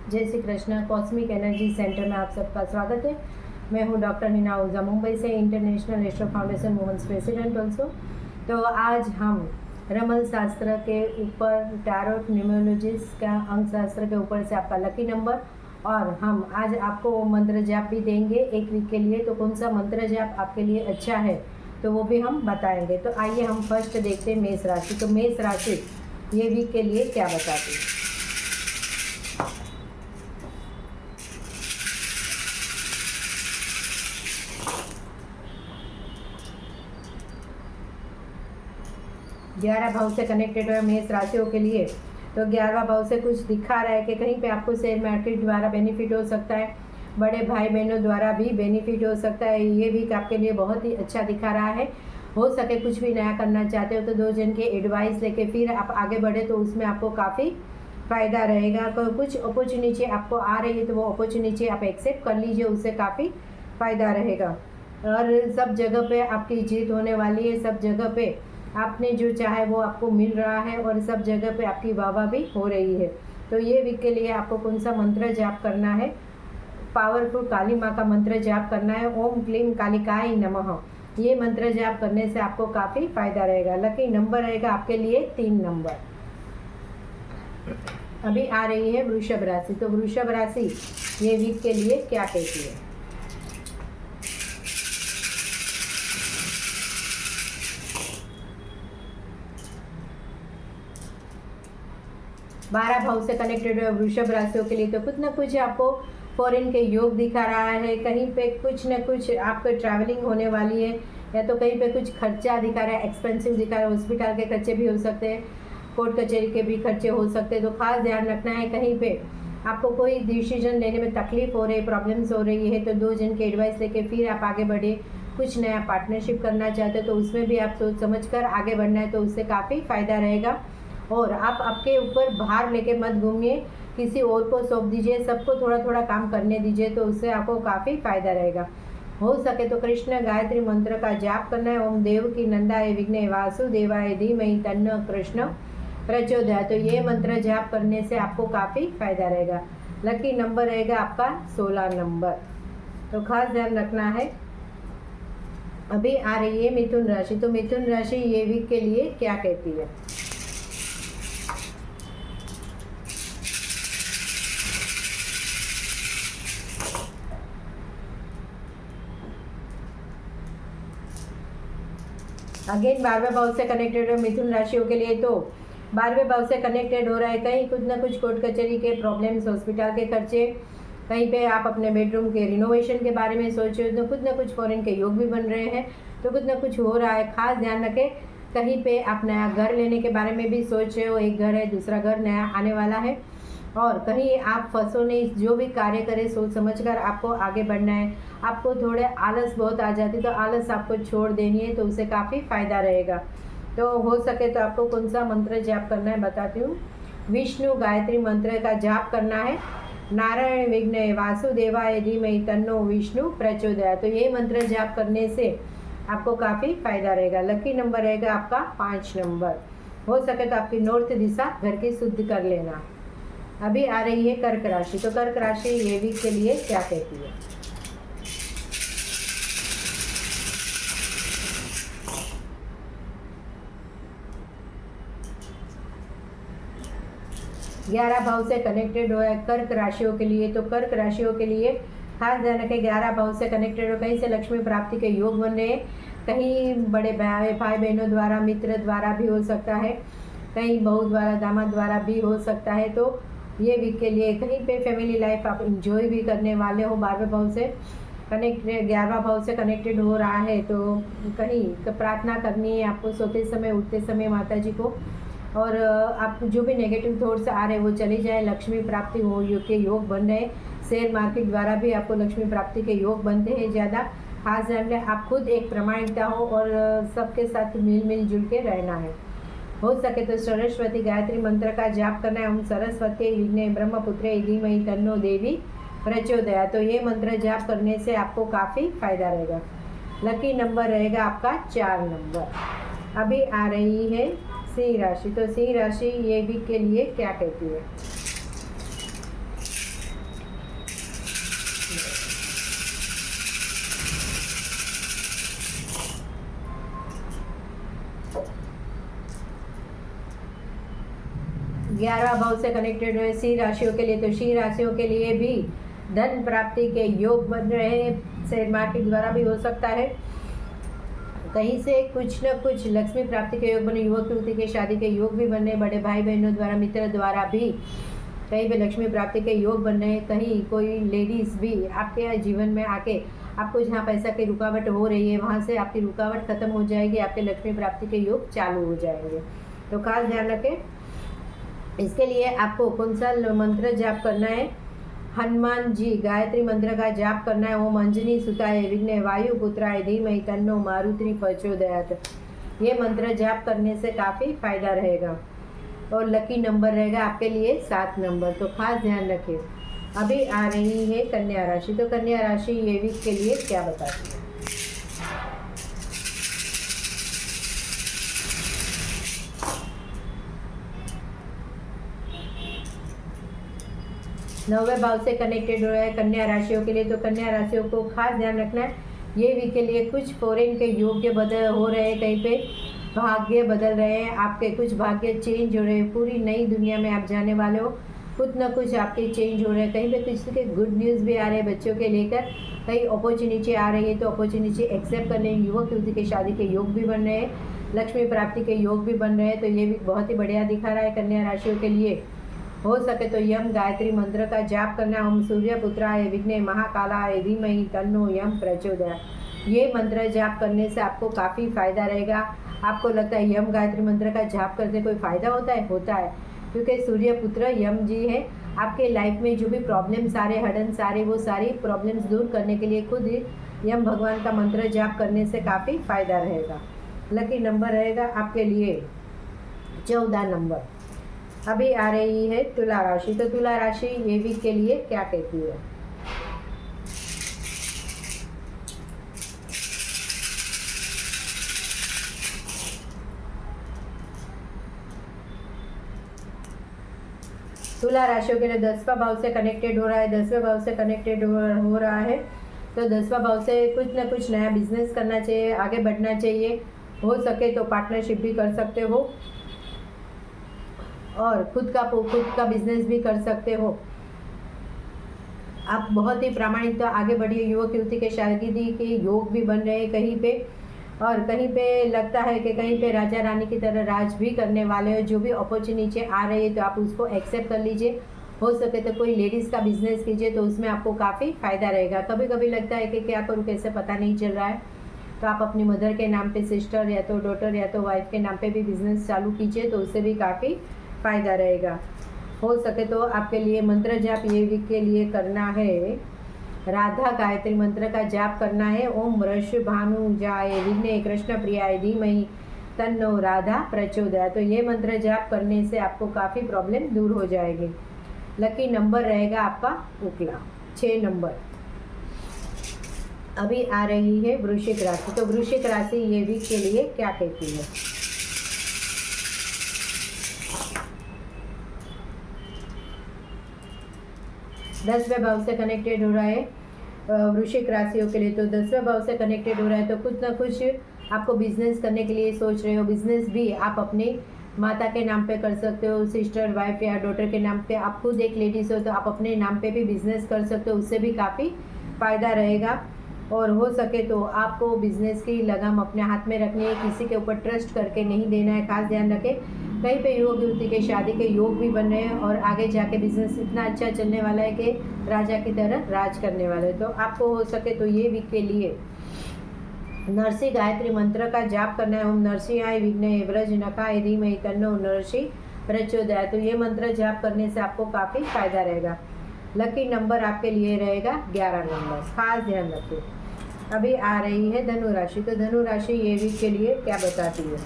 जय Shri Krishna. Cosmic energy centre में आप सबका स्वागत है। मैं हूं डॉक्टर हिना ओझा, मुंबई से, international astro foundation women's president also. तो आज हम रमल शास्त्र के ऊपर, टैरोट न्यूमरोलॉजिस्ट का अंक शास्त्र के ऊपर से आपका लकी नंबर, और हम आज आपको वो मंत्र जाप भी देंगे एक वीक के लिए। तो कौन सा मंत्र जाप आपके लिए अच्छा है तो वो भी हम बताएंगे। तो आइए हम फर्स्ट देखते हैं मेष राशि। तो मेष राशि ये वीक के लिए क्या बताती है। 11 भाव से कनेक्टेड है मेष राशियों के लिए। तो 11वां भाव से कुछ दिखा रहा है कि कहीं पे आपको शेयर मार्केट द्वारा बेनिफिट हो सकता है, बड़े भाई बहनों द्वारा भी बेनिफिट हो सकता है। ये वीक आपके लिए बहुत ही अच्छा दिखा रहा है। हो सके कुछ भी नया करना चाहते हो तो 2 जन के एडवाइस लेके फिर आप आगे बढ़े तो उसमें आपको काफ़ी फ़ायदा रहेगा। कुछ अपॉर्चुनिटी आपको आ रही है तो वो अपॉर्चुनिटी आप एक्सेप्ट कर लीजिए, उससे काफ़ी फ़ायदा रहेगा। और सब जगह पे आपकी जीत होने वाली है, सब जगह पे आपने जो चाहे वो आपको मिल रहा है और सब जगह पे आपकी वाह भी हो रही है। तो ये वीक के लिए आपको कौन सा मंत्र जाप करना है? पावरफुल काली माँ का मंत्र जाप करना है, ओम क्लीम कालिकाय नमः। ये मंत्र जाप करने से आपको काफ़ी फायदा रहेगा। लकी नंबर रहेगा आपके लिए 3 नंबर। अभी आ रही है वृषभ राशि। तो वृषभ राशि ये वीक के लिए क्या कहती है? बारह भाव से कनेक्टेड है वृषभ राशियों के लिए। तो कुछ ना कुछ आपको फॉरेन के योग दिखा रहा है, कहीं पे कुछ ना कुछ आपको ट्रैवलिंग होने वाली है, या तो कहीं पे कुछ खर्चा दिखा रहा है, एक्सपेंसिव दिखा रहा है। हॉस्पिटल के खर्चे भी हो सकते हैं, कोर्ट कचहरी के भी खर्चे हो सकते हैं। तो खास ध्यान रखना है, कहीं पे आपको कोई डिसीजन लेने में तकलीफ हो रही है, प्रॉब्लम्स हो रही है, तो 2 जन के एडवाइस लेके फिर आप आगे बढ़े। कुछ नया पार्टनरशिप करना चाहते हो तो उसमें भी आप सोच समझ कर आगे बढ़ना है, तो उससे काफ़ी फ़ायदा रहेगा। और आप आपके ऊपर भार लेके मत घूमिए, किसी और को सौंप दीजिए, सबको थोड़ा थोड़ा काम करने दीजिए, तो उससे आपको काफ़ी फायदा रहेगा। हो सके तो कृष्ण गायत्री मंत्र का जाप करना है, ओम देव की नंदाय विघ्ने वासुदेवाय धीमहि तन्नो कृष्ण प्रचोदयात्। तो ये मंत्र जाप करने से आपको काफ़ी फायदा रहेगा। लकी नंबर रहेगा आपका 16 नंबर। तो खास ध्यान रखना है। अभी आ रही है मिथुन राशि। तो मिथुन राशि ये वीक के लिए क्या कहती है? अगेन 12वें भाव से कनेक्टेड है मिथुन राशियों के लिए। तो 12वें भाव से कनेक्टेड हो रहा है, कहीं कुछ ना कुछ कोर्ट कचहरी के प्रॉब्लम्स, हॉस्पिटल के खर्चे, कहीं पे आप अपने बेडरूम के रिनोवेशन के बारे में सोच रहे हो तो कुछ ना कुछ फॉरेन के योग भी बन रहे हैं, तो कुछ ना कुछ हो रहा है। खास ध्यान रखें, कहीं पे आप नया घर लेने के बारे में भी सोच रहे हो, एक घर है, दूसरा घर नया आने वाला है, और कहीं आप फंसो नहीं। जो भी कार्य करें सोच समझकर आपको आगे बढ़ना है। आपको थोड़े आलस बहुत आ जाती, तो आलस आपको छोड़ देनी है, तो उससे काफ़ी फ़ायदा रहेगा। तो हो सके तो आपको कौन सा मंत्र जाप करना है बताती हूँ। विष्णु गायत्री मंत्र का जाप करना है, नारायण विघ्ने वासुदेवाय धीमहि तन्नो विष्णु प्रचोदयात्। तो ये मंत्र जाप करने से आपको काफ़ी फायदा रहेगा। लकी नंबर रहेगा आपका 5 नंबर। हो सके तो आपकी नॉर्थ दिशा घर की शुद्ध कर लेना। अभी आ रही है कर्क राशि। तो कर्क राशि ये वीक के लिए क्या कहती है? ग्यारह भाव से कनेक्टेड हो है कर्क राशियों के लिए। तो कर्क राशियों के लिए खास ध्यान रखें, 11 भाव से कनेक्टेड हो, कहीं से लक्ष्मी प्राप्ति के योग बन रहे हैं, कहीं बड़े भाई बहनों द्वारा, मित्र द्वारा भी हो सकता है, कहीं बहू द्वारा, दामाद द्वारा भी हो सकता है। तो ये वीक के लिए कहीं पे फैमिली लाइफ आप इंजॉय भी करने वाले हो। 12वें भाव से कनेक्टेड, 11वां भाव से कनेक्टेड हो रहा है, तो कहीं प्रार्थना करनी है आपको सोते समय, उठते समय माता जी को, और आप जो भी नेगेटिव थॉट्स आ रहे हैं वो चली जाए। लक्ष्मी प्राप्ति हो के योग बन रहे हैं, शेयर मार्केट द्वारा भी आपको लक्ष्मी प्राप्ति के योग बनते हैं ज़्यादा। खास ध्यान रखें, आप खुद एक प्रामाणिकता हो और सबके साथ मिलजुल के रहना है। हो सके तो सरस्वती गायत्री मंत्र का जाप करना है, ओम सरस्वती विघ्ने ब्रह्मपुत्रे धीमहि तन्नो देवी प्रचोदयात्। तो ये मंत्र जाप करने से आपको काफ़ी फायदा रहेगा। लकी नंबर रहेगा आपका 4 नंबर। अभी आ रही है सिंह राशि। तो सिंह राशि ये वीक के लिए क्या कहती है? 11वां भाव से कनेक्टेड है सिंह राशियों के लिए, तो सिंह राशियों के लिए भी धन प्राप्ति के योग बन रहे हैं। शेयर मार्केट द्वारा भी हो सकता है, कहीं से कुछ न कुछ लक्ष्मी प्राप्ति के योग बने, युवक युवती के शादी के योग भी बन रहे, बड़े भाई बहनों द्वारा, मित्र द्वारा भी कहीं पे लक्ष्मी प्राप्ति के योग बन रहे हैं। कहीं कोई लेडीज़ भी आपके जीवन में आके आपको जहाँ पैसा की रुकावट हो रही है वहाँ से आपकी रुकावट खत्म हो जाएगी, आपके लक्ष्मी प्राप्ति के योग चालू हो जाएंगे। तो खास ध्यान रखें। इसके लिए आपको कौन सा मंत्र जाप करना है? हनुमान जी गायत्री मंत्र का जाप करना है। ओम अंजनी सुताय विघ्ने वायु पुत्राय धीमहि तन्नो मारुति प्रचोदयात्। ये मंत्र जाप करने से काफ़ी फायदा रहेगा और लकी नंबर रहेगा आपके लिए 7 नंबर। तो खास ध्यान रखें। अभी आ रही है कन्या राशि, तो कन्या राशि ये वीक के लिए क्या बताती है? नौवें भाव से कनेक्टेड हो रहा है कन्या राशियों के लिए, तो कन्या राशियों को खास ध्यान रखना है। ये वीक के लिए कुछ फॉरेन के योग्य बदल हो रहे हैं, कहीं पे भाग्य बदल रहे हैं, आपके कुछ भाग्य चेंज हो रहे हैं, पूरी नई दुनिया में आप जाने वाले हो, कुछ ना कुछ आपके चेंज हो रहे हैं। कहीं पे किसी के गुड न्यूज़ भी आ रहे हैं बच्चों के लेकर, कहीं अपॉर्चुनिटी आ रही है तो अपॉर्चुनिटी एक्सेप्ट कर लें। युवक युवती के शादी के योग भी बन रहे हैं, लक्ष्मी प्राप्ति के योग भी बन रहे हैं। तो ये भी बहुत ही बढ़िया दिखा रहा है कन्या राशियों के लिए। हो सके तो यम गायत्री मंत्र का जाप करना। ओम सूर्य पुत्राय विघ्ने महाकालाय धीमहि तन्नो यम प्रचोदयात्। ये मंत्र जाप करने से आपको काफ़ी फायदा रहेगा। आपको लगता है यम गायत्री मंत्र का जाप करने कोई फ़ायदा होता है? होता है, क्योंकि सूर्य पुत्र यम जी है। आपके लाइफ में जो भी प्रॉब्लम सारे हडन सारे वो सारी प्रॉब्लम्स दूर करने के लिए खुद ही यम भगवान का मंत्र जाप करने से काफ़ी फायदा रहेगा। लकी नंबर रहेगा आपके लिए 14 नंबर। अभी आ रही है तुला राशि, तो तुला राशि ये वीक के लिए क्या कहती है? तुला राशियों के लिए 10वां भाव से कनेक्टेड हो रहा है, 10वें भाव से कनेक्टेड हो रहा है। तो 10वां भाव से कुछ ना कुछ नया बिजनेस करना चाहिए, आगे बढ़ना चाहिए। हो सके तो पार्टनरशिप भी कर सकते हो और खुद का बिजनेस भी कर सकते हो। आप बहुत ही प्रामाणिक तो आगे बढ़िए। युवक युवती के शादी के योग भी बन रहे हैं कहीं पे, और कहीं पे लगता है कि कहीं पे राजा रानी की तरह राज भी करने वाले हो। जो भी अपॉर्चुनिटी आ रही है तो आप उसको एक्सेप्ट कर लीजिए। हो सके तो कोई लेडीज़ का बिजनेस कीजिए तो उसमें आपको काफ़ी फ़ायदा रहेगा। कभी कभी लगता है कि क्या करूँ कैसे पता नहीं चल रहा है, तो आप अपनी मदर के नाम पे, सिस्टर या तो डॉटर या तो वाइफ के नाम पे भी बिजनेस चालू कीजिए, तो उससे भी काफ़ी फ़ायदा रहेगा। हो सके तो आपके लिए मंत्र जाप ये वीक के लिए करना है, राधा गायत्री मंत्र का जाप करना है। ओम वृषभानुजाय विघ्ने कृष्ण प्रियाय धीमहि तन्नो राधा प्रचोदयात्। तो ये मंत्र जाप करने से आपको काफ़ी प्रॉब्लम दूर हो जाएगी। लकी नंबर रहेगा आपका उकला 6 नंबर। अभी आ रही है वृश्चिक राशि, तो वृश्चिक राशि ये वीक के लिए क्या कहती है? दसवें भाव से कनेक्टेड हो रहा है वृश्चिक राशियों के लिए, तो 10वें भाव से कनेक्टेड हो रहा है। तो कुछ ना कुछ आपको बिजनेस करने के लिए सोच रहे हो। बिजनेस भी आप अपने माता के नाम पे कर सकते हो, सिस्टर वाइफ या डॉटर के नाम पे। आप खुद एक लेडीज़ हो तो आप अपने नाम पे भी बिजनेस कर सकते हो, उससे भी काफ़ी फ़ायदा रहेगा। और हो सके तो आपको बिजनेस की लगाम अपने हाथ में रखनी है, किसी के ऊपर ट्रस्ट करके नहीं देना है। खास ध्यान रखें। कहीं पे युवक युवती के शादी के योग भी बन रहे हैं और आगे जाके बिजनेस इतना अच्छा चलने वाला है कि राजा की तरह राज करने वाले। तो आपको हो सके तो ये वीक के लिए नरसी गायत्री मंत्र का जाप करना है। ओम नरसिंहाय विघ्ने व्रज नखाय धीमहि तन्नो नरसी प्रचोदयात्। तो ये मंत्र जाप करने से आपको काफ़ी फायदा रहेगा। लकी नंबर आपके लिए रहेगा 11 नंबर। खास ध्यान रखिए। अभी आ रही है धनु राशि, तो धनु राशि ये वीक के लिए क्या बताती है?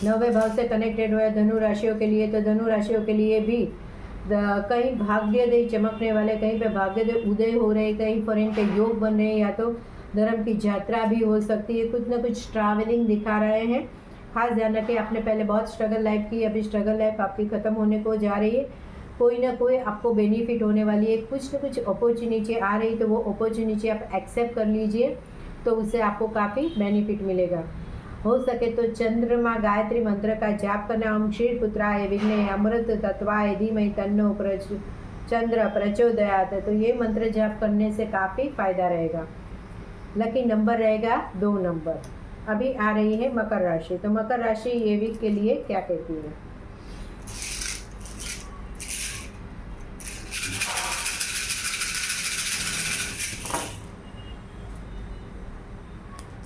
नौवें भाव से कनेक्टेड हुआ है धनु राशियों के लिए, तो धनु राशियों के लिए भी कहीं भाग्योदय चमकने वाले, कहीं पे भाग्योदय उदय हो रहे, कहीं फॉरेन के योग बन रहे हैं, या तो धर्म की यात्रा भी हो सकती है। कुछ ना कुछ ट्रैवलिंग दिखा रहे हैं। खास ध्यान रखें। आपने पहले बहुत स्ट्रगल लाइफ की, अभी स्ट्रगल लाइफ आपकी ख़त्म होने को जा रही है। कोई ना कोई आपको बेनिफिट होने वाली है, कुछ ना कुछ अपॉर्चुनिटी आ रही, तो वो अपॉर्चुनिटी आप एक्सेप्ट कर लीजिए, तो उससे आपको काफ़ी बेनिफिट मिलेगा। हो सके तो चंद्रमा गायत्री मंत्र का जाप करना। ओम क्षीरपुत्राय विघ्ने अमृत तत्वाय धीमहि तन्नो चंद्र प्रचोदयात। तो ये मंत्र जाप करने से काफ़ी फायदा रहेगा। लकी नंबर रहेगा 2 नंबर। अभी आ रही है मकर राशि। तो मकर राशि ये वीक के लिए क्या कहती है?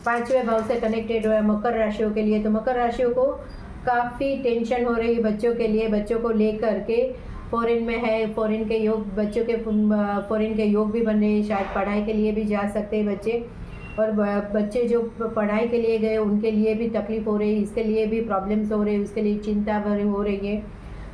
पांचवें भाव से कनेक्टेड हुआ है मकर राशियों के लिए। तो मकर राशियों को काफ़ी टेंशन हो रही है बच्चों के लिए, बच्चों को लेकर के। फॉरेन में है, फॉरेन के योग, बच्चों के फॉरेन के योग भी बन रहे हैं, शायद पढ़ाई के लिए भी जा सकते हैं बच्चे। और बच्चे जो पढ़ाई के लिए गए उनके लिए भी तकलीफ हो रही है, इसके लिए भी प्रॉब्लम्स हो रही है, उसके लिए चिंता हो रही है।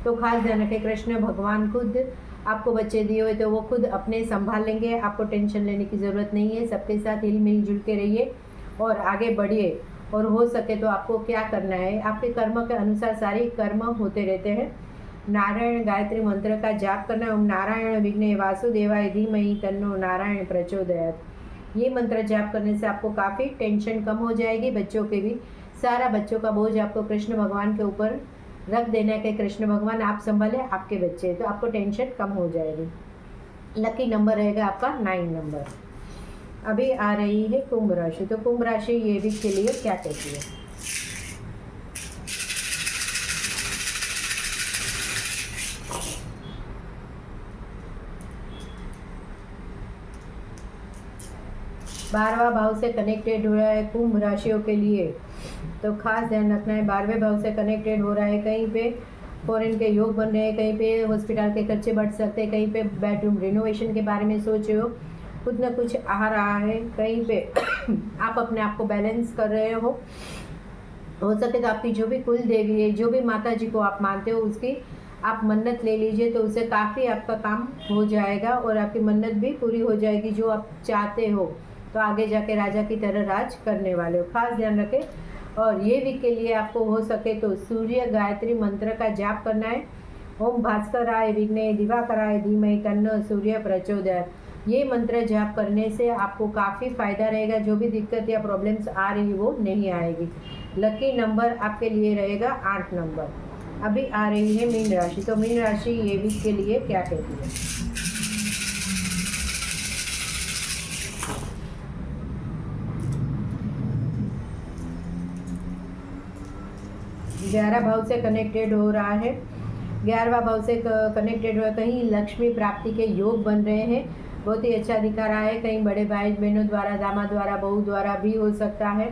तो खास ध्यान रखें, कृष्ण भगवान खुद आपको बच्चे दिए हुए तो वो खुद अपने संभाल लेंगे, आपको टेंशन लेने की ज़रूरत नहीं है। सबके साथ हिल मिल जुल के रहिए और आगे बढ़िए। और हो सके तो आपको क्या करना है, आपके कर्म के अनुसार सारे कर्म होते रहते हैं। नारायण गायत्री मंत्र का जाप करना है। ओम नारायण विघ्ने वासुदेवाय धीमहि तन्नो नारायण प्रचोदयात्। ये मंत्र जाप करने से आपको काफ़ी टेंशन कम हो जाएगी, बच्चों के भी। सारा बच्चों का बोझ आपको कृष्ण भगवान के ऊपर रख देना है कि कृष्ण भगवान आप संभाले आपके बच्चे, तो आपको टेंशन कम हो जाएगी। लकी नंबर रहेगा आपका 9 नंबर। अभी आ रही है कुंभ राशि। तो कुंभ राशि ये वीक के लिए क्या कहती है? 12वां भाव से कनेक्टेड हो रहा है कुंभ राशियों के लिए। तो खास ध्यान रखना है, 12वें भाव से कनेक्टेड हो रहा है। कहीं पे फॉरेन के योग बन रहे हैं, कहीं पे हॉस्पिटल के खर्चे बढ़ सकते हैं, कहीं पे बेडरूम रिनोवेशन के बारे में सोच रहे हो, कुछ ना कुछ आ रहा है। कहीं पे आप अपने आप को बैलेंस कर रहे हो सके तो आपकी जो भी कुल देवी है, जो भी माता जी को आप मानते हो, उसकी आप मन्नत ले लीजिए, तो उससे काफ़ी आपका काम हो जाएगा और आपकी मन्नत भी पूरी हो जाएगी जो आप चाहते हो। तो आगे जाके राजा की तरह राज करने वाले हो, खास ध्यान रखें। और ये वीक के लिए आपको हो सके तो सूर्य गायत्री मंत्र का जाप करना है। ओम भास्कराय विघ्ने दिवाकराय धीमहि तन्नो सूर्य प्रचोदयात्। ये मंत्र जाप करने से आपको काफ़ी फायदा रहेगा, जो भी दिक्कत या प्रॉब्लम्स आ रही वो नहीं आएगी। लकी नंबर आपके लिए रहेगा 8 नंबर। अभी आ रही है मीन राशि। तो मीन राशि ये वीक के लिए क्या कहती है? 11 भाव से कनेक्टेड हो रहा है। 11वां भाव से कनेक्टेड हुआ, कहीं लक्ष्मी प्राप्ति के योग बन रहे हैं, बहुत ही अच्छा दिखा रहा है। कहीं बड़े भाई बहनों द्वारा, दामाद द्वारा, बहू द्वारा भी हो सकता है।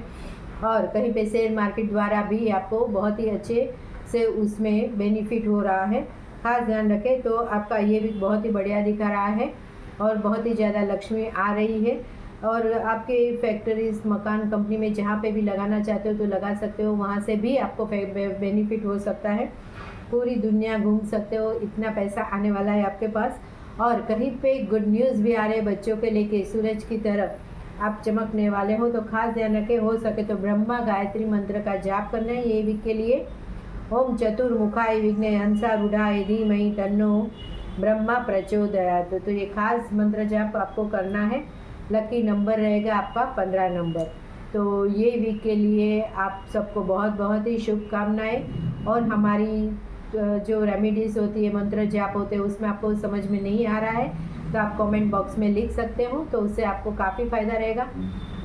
और कहीं पे शेयर मार्केट द्वारा भी आपको बहुत ही अच्छे से उसमें बेनिफिट हो रहा है। खास ध्यान रखें। तो आपका ये भी बहुत ही बढ़िया दिखा रहा है और बहुत ही ज़्यादा लक्ष्मी आ रही है। और आपके फैक्ट्रीज, मकान, कंपनी में जहाँ पे भी लगाना चाहते हो तो लगा सकते हो, वहाँ से भी आपको बेनिफिट हो सकता है। पूरी दुनिया घूम सकते हो, इतना पैसा आने वाला है आपके पास। और कहीं पे गुड न्यूज़ भी आ रहे हैं बच्चों के लेके, सूरज की तरफ आप चमकने वाले हो। तो खास ध्यान रखें, हो सके तो ब्रह्मा गायत्री मंत्र का जाप करना है ये वीक के लिए। ओम चतुर्मुखाय विघ्ने हंसारूढ़ाय धीमहि तन्नो ब्रह्मा प्रचोदयात्। तो ये खास मंत्र जाप आपको करना है। लकी नंबर रहेगा आपका 15 नंबर। तो ये वीक के लिए आप सबको बहुत बहुत ही शुभकामनाएं। और हमारी जो रेमेडीज़ होती है, मंत्र जाप होते हैं, उसमें आपको समझ में नहीं आ रहा है तो आप कमेंट बॉक्स में लिख सकते हो, तो उससे आपको काफ़ी फ़ायदा रहेगा।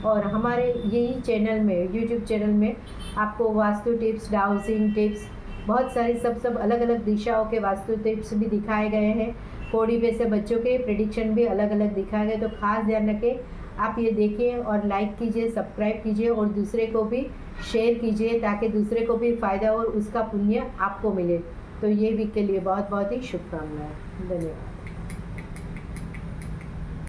और हमारे यही चैनल में, यूट्यूब चैनल में आपको वास्तु टिप्स, हाउसिंग टिप्स, बहुत सारी सब अलग अलग दिशाओं के वास्तु टिप्स भी दिखाए गए हैं। कोड़ी पे से बच्चों के प्रेडिक्शन भी अलग अलग दिखाए गए। तो खास ध्यान रखें, आप ये देखिए और लाइक कीजिए, सब्सक्राइब कीजिए और दूसरे को भी शेयर कीजिए, ताकि दूसरे को भी फ़ायदा और उसका पुण्य आपको मिले। तो ये वीक के लिए बहुत बहुत ही शुभकामनाएं। धन्यवाद।